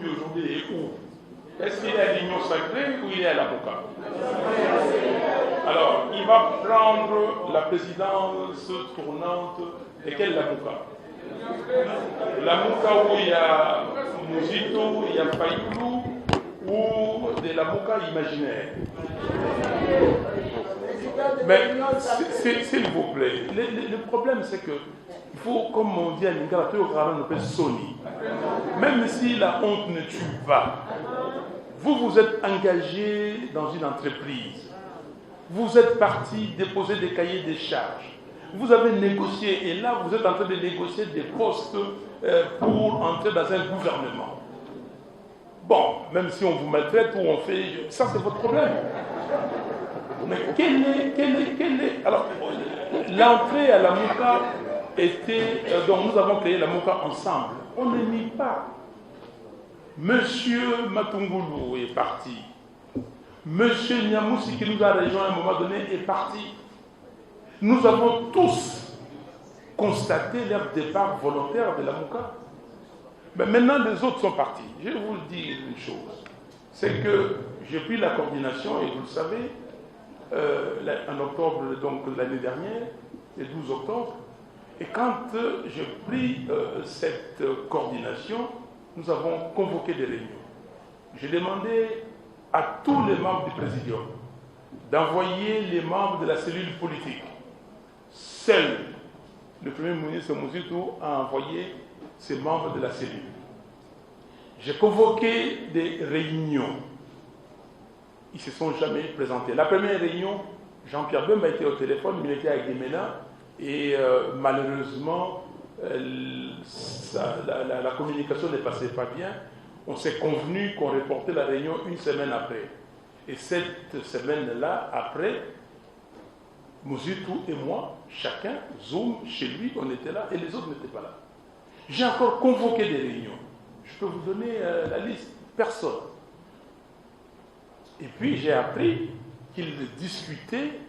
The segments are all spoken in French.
Katumbi aujourd'hui est où? Est-ce qu'il est à l'Union sacrée ou il est à la Mouka? Alors, il va prendre la présidence tournante de quelle la Mouka? La Mouka où il y a Mouzito, il y a Fayoulou, ou de la Mouka imaginaire? Mais, s'il vous plaît, le problème c'est que il faut, comme on dit à Lingala, Sony. Même si la honte ne tue pas, vous êtes engagé dans une entreprise. Vous êtes parti déposer des cahiers des charges. Vous avez négocié, et là vous êtes en train de négocier des postes pour entrer dans un gouvernement. Bon, même si on vous maltraite ou on fait... Ça c'est votre problème. Mais quel est... Alors, l'entrée à la Mouka était... donc nous avons créé la Mouka ensemble. On ne nie pas. Monsieur Matungulu est parti. Monsieur Niamoussi, qui nous a rejoint à un moment donné, est parti. Nous avons tous constaté leur départ volontaire de la Mouka. Mais maintenant, les autres sont partis. Je vais vous dire une chose. C'est que j'ai pris la coordination, et vous le savez, en octobre donc l'année dernière, le 12 octobre, et quand j'ai pris cette coordination, nous avons convoqué des réunions. J'ai demandé à tous les membres du Présidium d'envoyer les membres de la cellule politique. Seul le Premier ministre Mouzito a envoyé ses membres de la cellule. J'ai convoqué des réunions. Ils ne se sont jamais présentés. La première réunion, Jean-Pierre Bemba était au téléphone, il était avec Guémena, et malheureusement, la communication ne passait pas bien. On s'est convenu qu'on reportait la réunion une semaine après. Et cette semaine-là, après, Mouzito et moi, chacun, Zoom, chez lui, on était là, et les autres n'étaient pas là. J'ai encore convoqué des réunions. Je peux vous donner la liste. Personne. Et puis j'ai appris qu'il discutait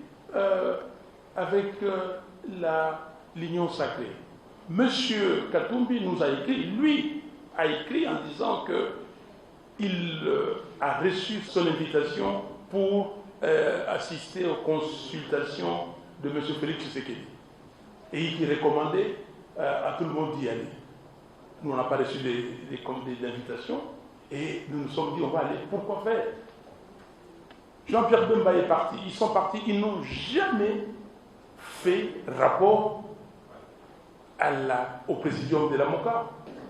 avec l'Union sacrée. Monsieur Katumbi nous a écrit, lui a écrit en disant qu'il a reçu son invitation pour assister aux consultations de monsieur Félix Tshisekedi. Et il recommandait à tout le monde d'y aller. Nous, on n'a pas reçu des invitations et nous nous sommes dit, on va aller. Pourquoi faire? Jean-Pierre Bemba est parti. Ils sont partis. Ils n'ont jamais fait rapport au Présidium de la Mouka.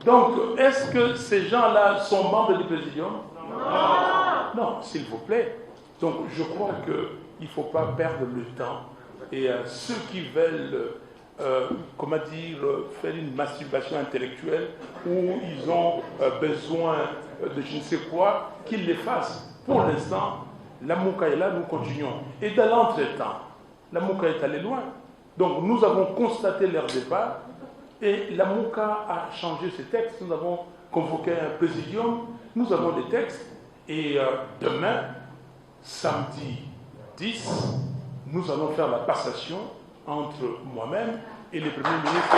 Donc, est-ce que ces gens-là sont membres du Présidium? Non. Non, s'il vous plaît. Donc, je crois qu'il ne faut pas perdre le temps. Et ceux qui veulent... comment dire, faire une masturbation intellectuelle où ils ont besoin de je ne sais quoi, qu'ils les fassent. Pour l'instant, la Mouka est là, nous continuons. Et dans l'entretemps, la Mouka est allée loin. Donc nous avons constaté leur départ et la Mouka a changé ses textes. Nous avons convoqué un présidium, nous avons des textes et demain, samedi 10, nous allons faire la passation entre moi-même et le Premier ministre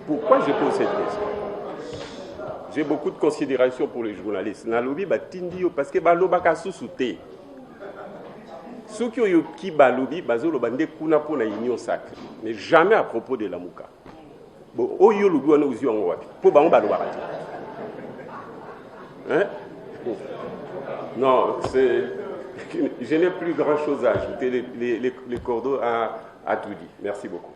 Pourquoi je pose cette question? J'ai beaucoup de considération pour les journalistes. Nalobi batindio parce que balobaka susute. Ceux qui ont qui balobi bazolo bande kuna pour la union sacrée, mais jamais à propos de la Mouka. Bon, oyo lobi wana uzi wango wapi? Po bango balobaka. Hein? Non, c'est je n'ai plus grand chose à ajouter. Les cordeaux à tout dit. Merci beaucoup.